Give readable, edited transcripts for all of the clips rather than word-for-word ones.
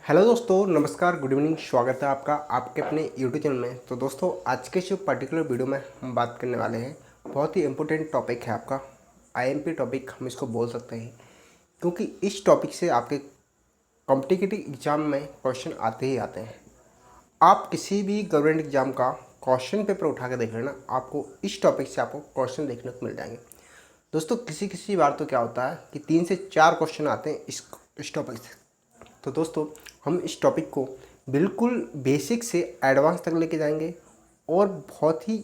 Hello दोस्तों, नमस्कार, good evening. स्वागत है आपका आपके अपने यूट्यूब चैनल में। तो दोस्तों, आज के जो पर्टिकुलर वीडियो में हम बात करने वाले हैं, बहुत ही इम्पोर्टेंट टॉपिक है आपका आईएमपी टॉपिक हम इसको बोल सकते हैं, क्योंकि इस टॉपिक से आपके कॉम्पिटिटिव एग्ज़ाम में क्वेश्चन आते ही आते हैं। आप किसी भी गवर्नमेंट एग्ज़ाम का क्वेश्चन पेपर उठा के देख लेना, आपको इस टॉपिक से आपको क्वेश्चन देखने को मिल जाएंगे। दोस्तों, किसी बार तो क्या होता है कि 3 से 4 क्वेश्चन आते हैं इस टॉपिक से। तो दोस्तों, हम इस टॉपिक को बिल्कुल बेसिक से एडवांस तक लेके जाएंगे और बहुत ही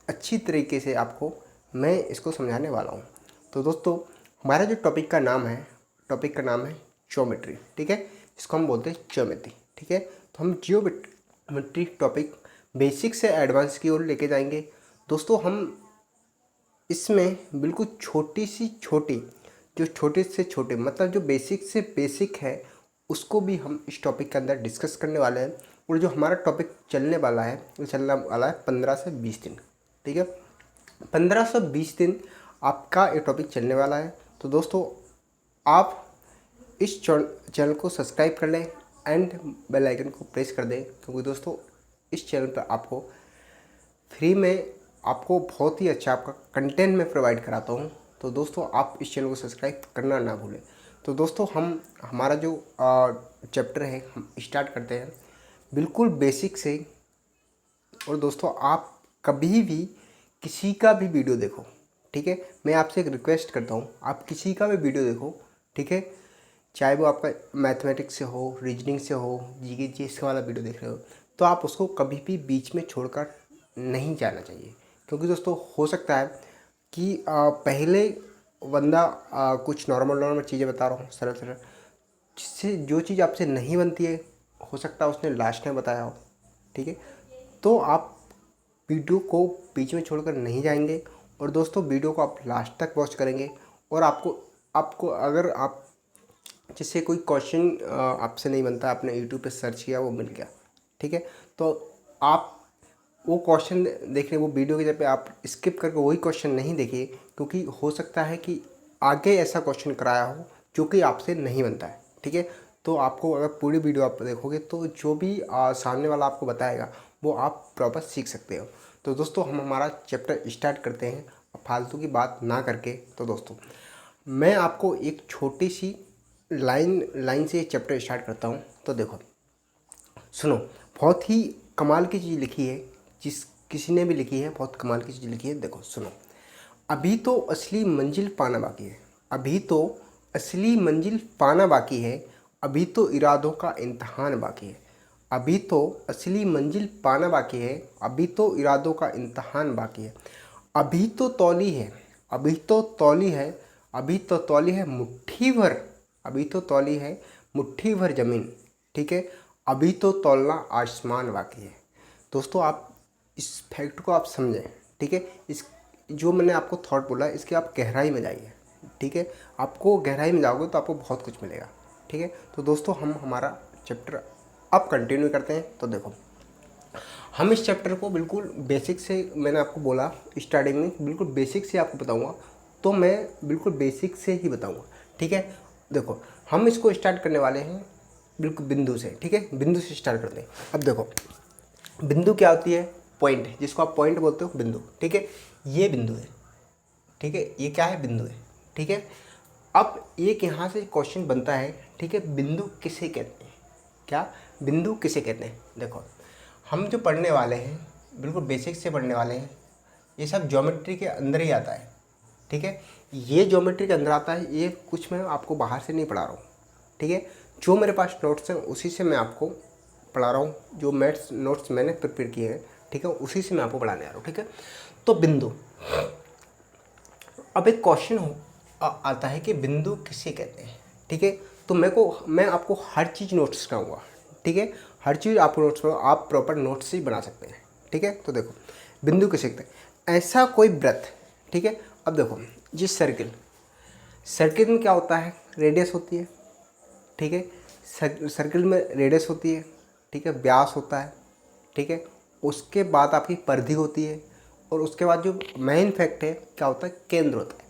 अच्छी तरीके से आपको मैं इसको समझाने वाला हूँ। तो दोस्तों, हमारा जो टॉपिक का नाम है ज्योमेट्री। ठीक है, इसको हम बोलते हैं ज्योमेट्री। ठीक है, तो हम ज्योमेट्री टॉपिक बेसिक से एडवांस की ओर लेके जाएंगे। दोस्तों, हम इसमें बिल्कुल छोटे से छोटे मतलब जो बेसिक से बेसिक है उसको भी हम इस टॉपिक के अंदर डिस्कस करने वाले हैं। और जो हमारा टॉपिक चलने वाला है वो चलने वाला है 15 से 20 दिन। ठीक है, 15 से 20 दिन आपका ये टॉपिक चलने वाला है। तो दोस्तों, आप इस चैनल को सब्सक्राइब कर लें एंड बेल आइकन को प्रेस कर दें, क्योंकि दोस्तों इस चैनल पर आपको फ्री में आपको बहुत ही अच्छा आपका कंटेंट मैं प्रोवाइड कराता हूँ। तो दोस्तों, आप इस चैनल को सब्सक्राइब करना ना भूलें। तो दोस्तों, हमारा जो चैप्टर है हम स्टार्ट करते हैं बिल्कुल बेसिक से। और दोस्तों, आप कभी भी किसी का भी वीडियो देखो, ठीक है, मैं आपसे एक रिक्वेस्ट करता हूँ, आप किसी का भी वीडियो देखो, ठीक है, चाहे वो आपका मैथमेटिक्स से हो, रीजनिंग से हो, जीके जीएस वाला वीडियो देख रहे हो, तो आप उसको कभी भी बीच में छोड़कर नहीं जाना चाहिए। क्योंकि दोस्तों, हो सकता है कि पहले बंदा कुछ नॉर्मल चीज़ें बता रहा हूँ सरल, जिससे जो चीज़ आपसे नहीं बनती है, हो सकता है उसने लास्ट में बताया हो। ठीक है, तो आप वीडियो को बीच में छोड़कर नहीं जाएंगे। और दोस्तों, वीडियो को आप लास्ट तक वॉच करेंगे और आपको अगर आप जिससे कोई क्वेश्चन आपसे नहीं बनता, आपने यूट्यूब पे सर्च किया, वो मिल गया, ठीक है, तो आप वो क्वेश्चन देखने, वो वीडियो की जगह पे आप स्किप करके वही क्वेश्चन नहीं देखिए, क्योंकि हो सकता है कि आगे ऐसा क्वेश्चन कराया हो जो कि आपसे नहीं बनता है। ठीक है, तो आपको अगर पूरी वीडियो आप देखोगे तो जो भी सामने वाला आपको बताएगा वो आप प्रॉपर सीख सकते हो। तो दोस्तों, हम हमारा चैप्टर स्टार्ट करते हैं फालतू की बात ना करके। तो दोस्तों, मैं आपको एक छोटी सी लाइन से चैप्टर स्टार्ट करता हूँ। तो देखो, सुनो, बहुत ही कमाल की चीज़ लिखी है, जिस किसी ने भी लिखी है, बहुत कमाल की चीज़ लिखी है। देखो सुनो, अभी तो असली मंजिल पाना बाकी है, अभी तो असली मंजिल पाना बाकी है, अभी तो इरादों का इम्तहान बाकी है, अभी तो असली मंजिल पाना बाकी है, अभी तो इरादों का इम्तहान बाकी है, अभी तो तौली है, अभी तो तौली है, अभी तो तौली है मुट्ठी भर, अभी तो तौली है मुट्ठी भर ज़मीन, ठीक है, अभी तो तौलना आसमान बाकी है। दोस्तों, आप इस फैक्ट को आप समझें, ठीक है, इस जो मैंने आपको थॉट बोला इसके आप गहराई में जाइए। ठीक है, आपको गहराई में जाओगे तो आपको बहुत कुछ मिलेगा। ठीक है, तो दोस्तों, हम हमारा चैप्टर अब कंटिन्यू करते हैं। तो देखो, हम इस चैप्टर को बिल्कुल बेसिक से, मैंने आपको बोला स्टार्टिंग में बिल्कुल बेसिक से आपको बताऊंगा, तो मैं बिल्कुल बेसिक से ही बताऊंगा। ठीक है, देखो, हम इसको स्टार्ट करने वाले हैं बिल्कुल बिंदु से। ठीक है, बिंदु से स्टार्ट करते हैं। अब देखो, बिंदु क्या होती है? पॉइंट, जिसको आप पॉइंट बोलते हो, बिंदु। ठीक है, ये बिंदु है। ठीक है, ये क्या है? बिंदु है। ठीक है, अब एक यहाँ से क्वेश्चन बनता है, ठीक है, बिंदु किसे कहते हैं? क्या बिंदु किसे कहते हैं? देखो, हम जो पढ़ने वाले हैं बिल्कुल बेसिक से पढ़ने वाले हैं, ये सब ज्योमेट्री के अंदर ही आता है। ठीक है, ये ज्योमेट्री के अंदर आता है, ये कुछ मैं आपको बाहर से नहीं पढ़ा रहा हूँ। ठीक है, जो मेरे पास नोट्स हैं उसी से मैं आपको पढ़ा रहा हूँ, जो मैथ्स नोट्स मैंने प्रिपेयर किए हैं, ठीक है, उसी से मैं आपको पढ़ाने आ रहा हूँ। ठीक है, तो बिंदु, अब एक क्वेश्चन आता है कि बिंदु किसे कहते हैं। ठीक है, तो मैं आपको हर चीज़ नोट्स कराऊंगा। ठीक है, हर चीज़ आपको नोट्स कराऊंगा, आप प्रॉपर नोट्स ही बना सकते हैं। ठीक है, तो देखो, बिंदु किसे कहते हैं? ऐसा कोई वृत्त। ठीक है, अब देखो, जिस सर्किल में क्या होता है? रेडियस होती है। ठीक है, सर्किल में रेडियस होती है, ठीक है, व्यास होता है, ठीक है, उसके बाद आपकी परिधि होती है, और उसके बाद जो मेन फैक्ट है क्या होता है? केंद्र होता है।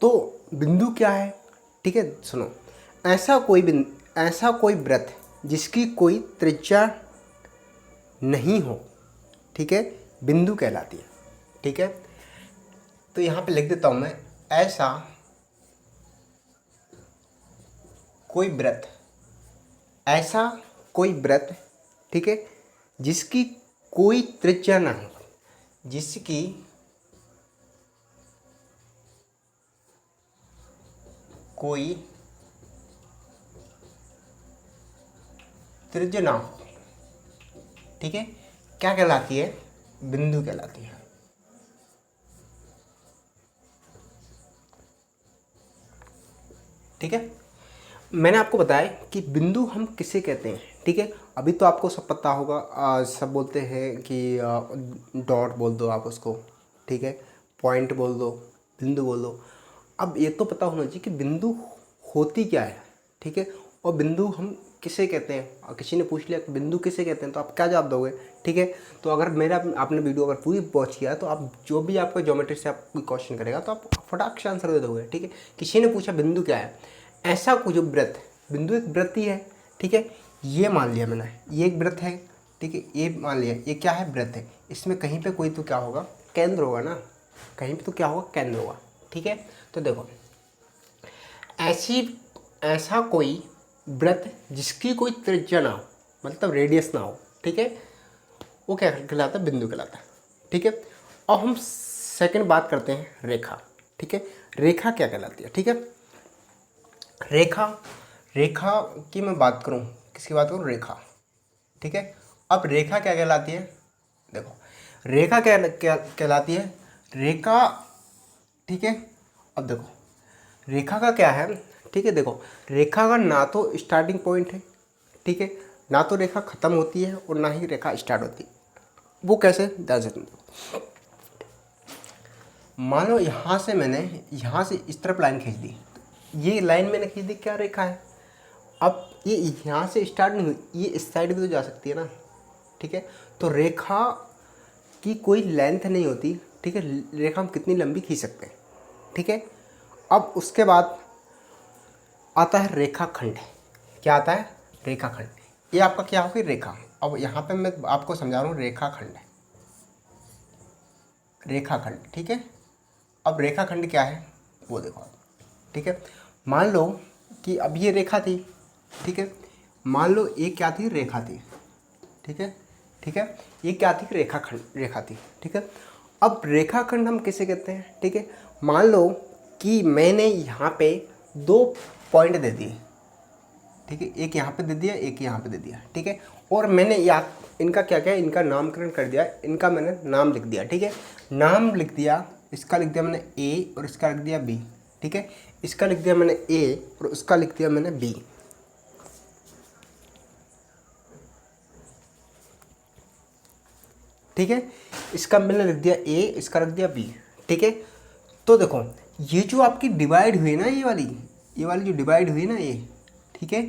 तो बिंदु क्या है? ठीक है, सुनो, ऐसा कोई बिंदु, ऐसा कोई वृत्त जिसकी कोई त्रिज्या नहीं हो, ठीक है, बिंदु कहलाती है। ठीक है, तो यहाँ पे लिख देता हूँ मैं, ऐसा कोई वृत्त, ऐसा कोई वृत्त, ठीक है, जिसकी कोई त्रिज्या ना हो, जिसकी कोई त्रिज्या ना हो, ठीक है, क्या कहलाती है? बिंदु कहलाती है। ठीक है, मैंने आपको बताया कि बिंदु हम किसे कहते हैं। ठीक है, अभी तो आपको सब पता होगा, सब बोलते हैं कि डॉट बोल दो आप उसको, ठीक है, पॉइंट बोल दो, बिंदु बोल दो। अब ये तो पता होना चाहिए कि बिंदु होती क्या है। ठीक है, और बिंदु हम किसे कहते हैं। और किसी ने पूछ लिया कि बिंदु किसे कहते हैं, तो आप क्या जवाब दोगे? ठीक है, तो अगर मेरा आपने वीडियो अगर पूरी वॉच किया तो आप जो भी आपको ज्योमेट्री से आप कोई क्वेश्चन करेगा तो आप फटाक से आंसर दे दोगे। ठीक है, किसी ने पूछा बिंदु क्या है, ऐसा कुछ वृत्त, बिंदु एक वृत्त ही है। ठीक है, ये मान लिया मैंने, ये एक वृत्त है। ठीक है, ये मान लिया, ये क्या है? वृत्त है। इसमें कहीं पे कोई तो क्या होगा? केंद्र होगा ना, कहीं पे तो क्या होगा? केंद्र होगा। ठीक है, तो देखो, ऐसा कोई वृत्त जिसकी कोई त्रिज्या ना हो, मतलब रेडियस ना हो, ठीक है, वो क्या कहलाता है? बिंदु कहलाता है। ठीक है, अब हम सेकंड बात करते हैं रेखा। ठीक है, रेखा क्या कहलाती है? ठीक है, रेखा की मैं बात करूं, किसकी बात करूं? रेखा। ठीक है, अब रेखा क्या कहलाती है? देखो, रेखा क्या कहलाती है? रेखा, ठीक है, अब देखो रेखा का क्या है। ठीक है, देखो, रेखा का ना तो स्टार्टिंग पॉइंट है, ठीक है, ना तो रेखा ख़त्म होती है और ना ही रेखा स्टार्ट होती है। वो कैसे? ध्यान से सुनो। मान लो यहाँ से मैंने यहाँ से इस तरफ लाइन खींच दी, ये लाइन मैंने खींच दी, क्या? रेखा है। अब ये यहाँ से स्टार्ट नहीं हुई, ये इस साइड भी तो जा सकती है ना। ठीक है, तो रेखा की कोई लेंथ नहीं होती। ठीक है, रेखा हम कितनी लंबी खींच सकते हैं। ठीक है, अब उसके बाद आता है रेखाखंड। क्या आता है? रेखाखंड। ये आपका क्या होगी? रेखा। अब यहाँ पे मैं आपको समझा रहा हूँ, रेखाखंड, रेखाखंड। ठीक है, अब रेखाखंड क्या है वो देखो। ठीक है, मान लो कि अब ये रेखा थी। ठीक है, मान लो ये क्या थी? रेखा थी। ठीक है, ठीक है, ये क्या थी? रेखाखंड, रेखा थी। ठीक है, अब रेखाखंड हम किसे कहते हैं? ठीक है, मान लो कि मैंने यहाँ पे 2 पॉइंट दे दिए। ठीक है, एक यहाँ पे दे दिया, एक यहाँ पे दे दिया। ठीक है, और मैंने इनका क्या क्या, इनका नामकरण कर दिया, इनका मैंने नाम लिख दिया। ठीक है, नाम लिख दिया, इसका लिख दिया मैंने ए और इसका लिख दिया बी। ठीक है, इसका लिख दिया मैंने ए और उसका लिख दिया मैंने बी। ठीक है, इसका मैंने लिख दिया ए, इसका लिख दिया बी। ठीक है, तो देखो, ये जो आपकी डिवाइड हुई ना, ये वाली जो डिवाइड हुई ना ये, ठीक है,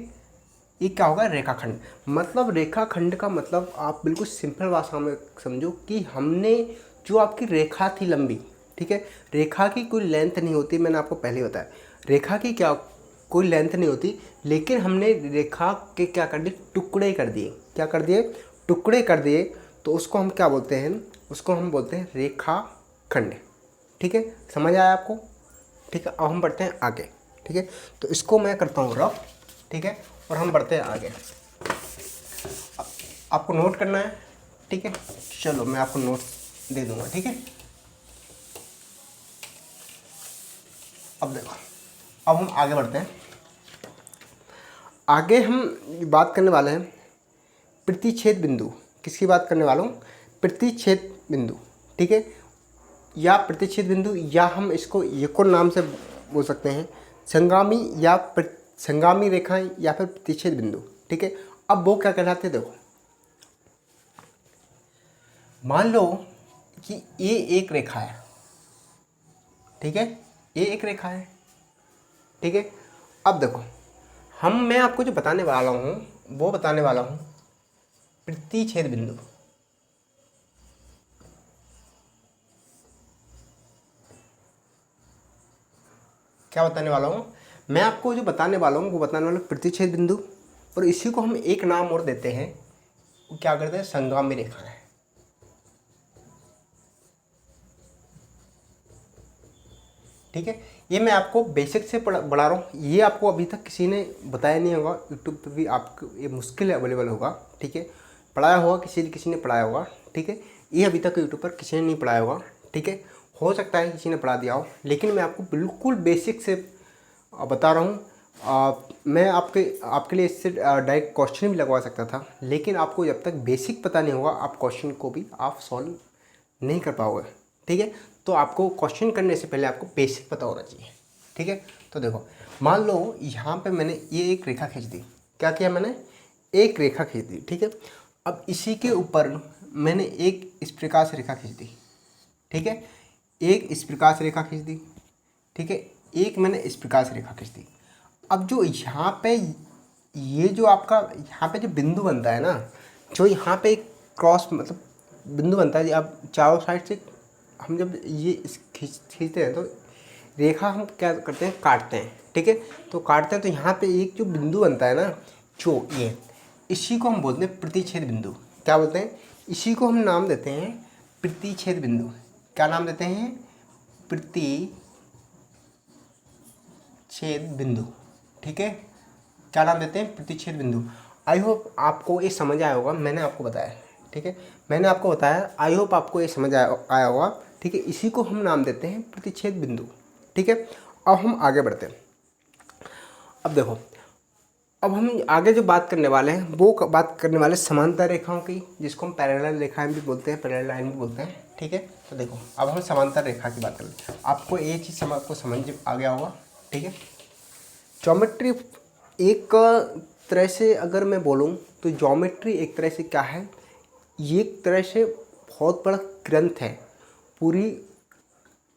ये क्या होगा? रेखाखंड। मतलब रेखाखंड का मतलब आप बिल्कुल सिंपल भाषा में समझो कि हमने जो आपकी रेखा थी लंबी, ठीक है, रेखा की कोई लेंथ नहीं होती, मैंने आपको पहले ही बताया, रेखा की क्या कोई लेंथ नहीं होती, लेकिन हमने रेखा के क्या कर दिए? टुकड़े कर दिए। क्या कर दिए? टुकड़े कर दिए। तो उसको हम क्या बोलते हैं? उसको हम बोलते हैं रेखाखंड। ठीक है, समझ आया आपको? ठीक है, अब हम बढ़ते हैं आगे। ठीक है, तो इसको मैं करता हूँ रफ। ठीक है, और हम बढ़ते हैं आगे। आपको नोट करना है। ठीक है, चलो मैं आपको नोट दे दूंगा। ठीक है, अब देखो, अब हम आगे बढ़ते हैं। आगे हम बात करने वाले हैं प्रतिच्छेद बिंदु। किसकी बात करने वाला हूँ? प्रतिच्छेद बिंदु। ठीक है, या प्रतिच्छेद बिंदु, या हम इसको एक और नाम से बोल सकते हैं, संगामी या संगामी रेखाएं, या फिर प्रतिच्छेद बिंदु। ठीक है, अब वो क्या कहलाते हैं? देखो, मान लो कि ये एक रेखा है। ठीक है, ये एक रेखा है। ठीक है, अब देखो, मैं आपको जो बताने वाला हूँ वो बताने वाला हूँ प्रतिच्छेद बिंदु। क्या बताने वाला हूँ? मैं आपको जो बताने वाला हूँ वो बताने वाला हूँ प्रतिच्छेद बिंदु। और इसी को हम एक नाम और देते हैं, वो क्या करते हैं, संगामी रेखा है। ठीक है, ये मैं आपको बेसिक से बढ़ा रहा हूँ, ये आपको अभी तक किसी ने बताया नहीं होगा, यूट्यूब पे भी आपको ये मुश्किल है अवेलेबल होगा। ठीक है, पढ़ाया होगा किसी ने पढ़ाया होगा। ठीक है, ये अभी तक यूट्यूब पर किसी ने नहीं पढ़ाया होगा। ठीक है, हो सकता है किसी ने पढ़ा दिया हो, लेकिन मैं आपको बिल्कुल बेसिक से बता रहा हूँ। मैं आपके लिए इससे डायरेक्ट क्वेश्चन भी लगवा सकता था, लेकिन आपको जब तक बेसिक पता नहीं होगा आप क्वेश्चन को भी आप सॉल्व नहीं कर पाओगे। ठीक है, तो आपको क्वेश्चन करने से पहले आपको बेसिक पता होना चाहिए। ठीक है, तो देखो मान लो यहाँ पे मैंने ये एक रेखा खींच दी। क्या किया मैंने, एक रेखा खींच दी। ठीक है, अब इसी के ऊपर मैंने एक इस प्रकार से रेखा खींच दी। ठीक है, एक इस प्रकार से रेखा खींच दी। ठीक है, एक मैंने इस प्रकार से रेखा खींच दी। अब जो यहाँ पे ये जो आपका यहाँ पे जो बिंदु बनता है ना, जो यहाँ पे एक क्रॉस मतलब बिंदु बनता है, अब चारों साइड से हम जब ये खींचते हैं तो रेखा हम क्या करते हैं, काटते हैं। ठीक है, तो काटते हैं तो यहाँ पे एक जो बिंदु बनता है ना, जो ये, इसी को हम बोलते हैं प्रतिच्छेद बिंदु। क्या बोलते हैं, इसी को हम नाम देते हैं प्रतिच्छेद बिंदु। क्या नाम देते हैं, प्रतिच्छेद बिंदु। ठीक है, क्या नाम देते हैं, प्रतिच्छेद बिंदु। आई होप आपको ये समझ आया होगा, मैंने आपको बताया। ठीक है, मैंने आपको बताया, आई होप आपको ये समझ आया होगा। ठीक है, इसी को हम नाम देते हैं प्रतिच्छेद बिंदु। ठीक है, अब हम आगे बढ़ते हैं। अब देखो, अब हम आगे जो बात करने वाले हैं वो बात करने वाले समांतर रेखाओं की, जिसको हम पैरेलल रेखाएं भी बोलते हैं, पैरेलल लाइन भी बोलते हैं। ठीक है, तो देखो अब हम समांतर रेखा की बात करें। आपको ये चीज़ आपको समझ आ गया होगा। ठीक है, ज्योमेट्री एक तरह से अगर मैं बोलूँ तो ज्योमेट्री एक तरह से क्या है, ये एक तरह से बहुत बड़ा ग्रंथ है। पूरी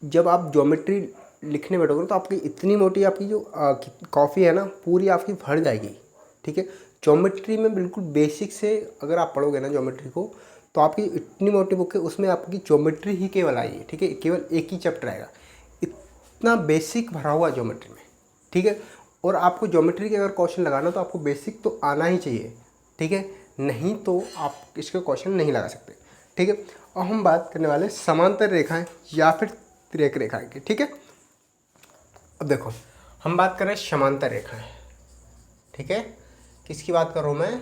जब आप ज्योमेट्री लिखने बैठोगे तो आपकी इतनी मोटी आपकी जो कॉपी है ना, पूरी आपकी भर जाएगी। ठीक है, ज्योमेट्री में बिल्कुल बेसिक से अगर आप पढ़ोगे ना ज्योमेट्री को, तो आपकी इतनी मोटी बुक है, उसमें आपकी ज्योमेट्री ही केवल आई है। ठीक है, केवल एक ही चैप्टर आएगा, इतना बेसिक भरा हुआ ज्योमेट्री में। ठीक है, और आपको ज्योमेट्री के अगर क्वेश्चन लगाना तो आपको बेसिक तो आना ही चाहिए। ठीक है, नहीं तो आप इसके क्वेश्चन नहीं लगा सकते। ठीक है, और हम बात करने वाले समांतर रेखाएं या फिर तिर्यक रेखाएं की। ठीक है, अब देखो हम बात कर रहे हैं समांतर रेखाएं। ठीक है, किसकी बात कर रहा हूँ मैं,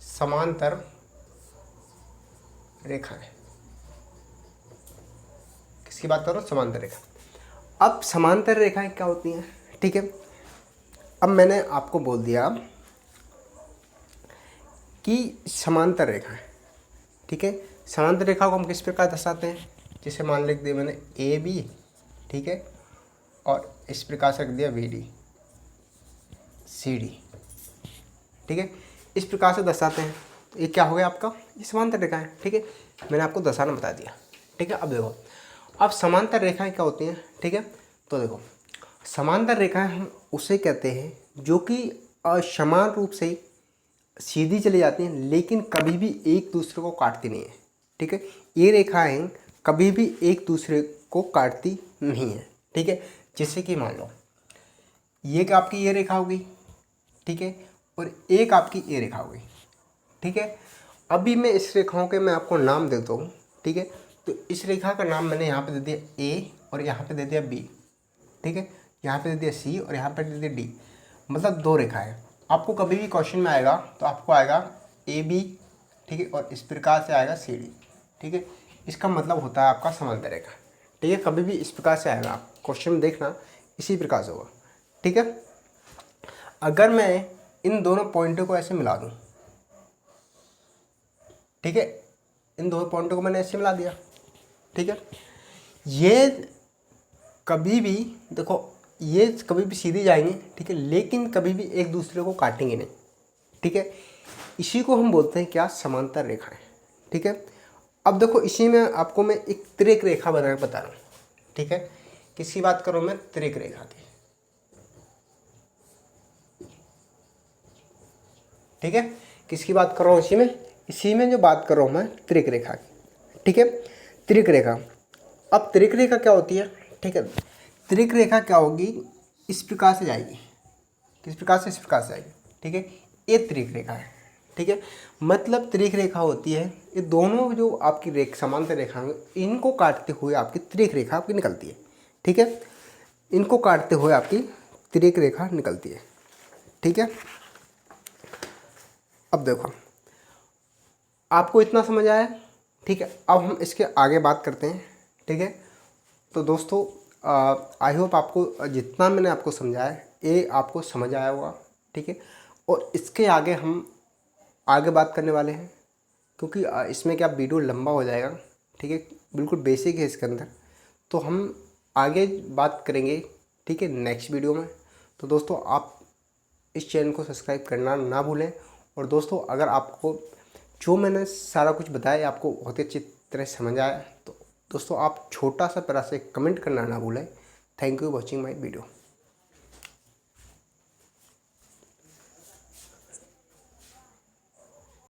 समांतर रेखाएं। किसकी बात कर रहा हूँ, समांतर रेखा। अब समांतर रेखाएं क्या होती हैं। ठीक है, अब मैंने आपको बोल दिया कि समांतर रेखा है। ठीक है, समांतर रेखा को हम किस प्रकार दर्शाते हैं, जैसे मान लिख दिया मैंने ए बी। ठीक है, और इस प्रकार से रख दिया बी डी सी डी। ठीक है, इस प्रकार से दर्शाते हैं। ये क्या हो गया आपका, ये समांतर रेखा है। ठीक है, मैंने आपको दर्शाना बता दिया। ठीक है, अब देखो अब समांतर रेखाएं क्या होती हैं। ठीक है, तो देखो समांतर रेखाएं हम उसे कहते हैं जो कि असमान रूप से सीधी चली जाती हैं, लेकिन कभी भी एक दूसरे को काटती नहीं है। ठीक है, ये रेखाएं कभी भी एक दूसरे को काटती नहीं है। ठीक है, जैसे कि मान लो ये कि आपकी ये रेखा होगी। ठीक है, और एक आपकी ये रेखा होगी। ठीक है, अभी मैं इस रेखाओं के मैं आपको नाम देता हूँ। ठीक है, तो इस रेखा का नाम मैंने यहाँ पे दे दिया ए और यहाँ पे दे दिया बी। ठीक है, यहाँ पे दे दिया सी और यहाँ पे दे दिया डी, मतलब दो रेखा है। आपको कभी भी क्वेश्चन में आएगा तो आपको आएगा ए बी। ठीक है, और इस प्रकार से आएगा सी डी। ठीक है, इसका मतलब होता है आपका समांतर रेखा। ठीक है, कभी भी इस प्रकार से आएगा, आप क्वेश्चन में देखना इसी प्रकार से होगा। ठीक है, अगर मैं इन दोनों पॉइंटों को ऐसे मिला दूं, ठीक है, इन दोनों पॉइंटों को मैंने ऐसे मिला दिया। ठीक है, ये कभी भी देखो ये कभी भी सीधे जाएंगे। ठीक है, लेकिन कभी भी एक दूसरे को काटेंगे नहीं। ठीक है, इसी को हम बोलते हैं क्या, समांतर रेखाएं। ठीक है, अब देखो इसी में आपको मैं एक तिर्यक रेखा बना बता रहा हूँ। ठीक है, किसकी बात करूँ मैं, तिर्यक रेखा की। ठीक है, किसकी बात कर रहा हूँ, इसी में जो बात कर रहा हूँ मैं, तिर्यक रेखा की। ठीक है, तिर्यक रेखा। अब तिर्यक रेखा क्या होती है। ठीक है, तिर्यक रेखा क्या होगी, इस प्रकार से जाएगी। किस प्रकार से, इस प्रकार से आएगी। ठीक है, ये तिर्यक रेखा है। ठीक है, मतलब तिर्यक रेखा होती है, ये दोनों जो आपकी समांतर रेखा हैं इनको काटते हुए आपकी तिर्यक रेखा आपकी निकलती है। ठीक है, इनको काटते हुए आपकी तिर्यक रेखा निकलती है। ठीक है, अब देखो आपको इतना समझ आया। ठीक है, अब हम इसके आगे बात करते हैं। ठीक है, तो दोस्तों आई होप आपको जितना मैंने आपको समझाया ये आपको समझ आया होगा। ठीक है, और इसके आगे हम आगे बात करने वाले हैं, क्योंकि इसमें क्या वीडियो लंबा हो जाएगा। ठीक है, बिल्कुल बेसिक है इसके अंदर, तो हम आगे बात करेंगे। ठीक है, नेक्स्ट वीडियो में। तो दोस्तों आप इस चैनल को सब्सक्राइब करना ना भूलें। और दोस्तों अगर आपको जो मैंने सारा कुछ बताया आपको बहुत ही अच्छी तरह समझ आया तो दोस्तों आप छोटा सा प्यारा से कमेंट करना ना भूलें। Thank you watching my video.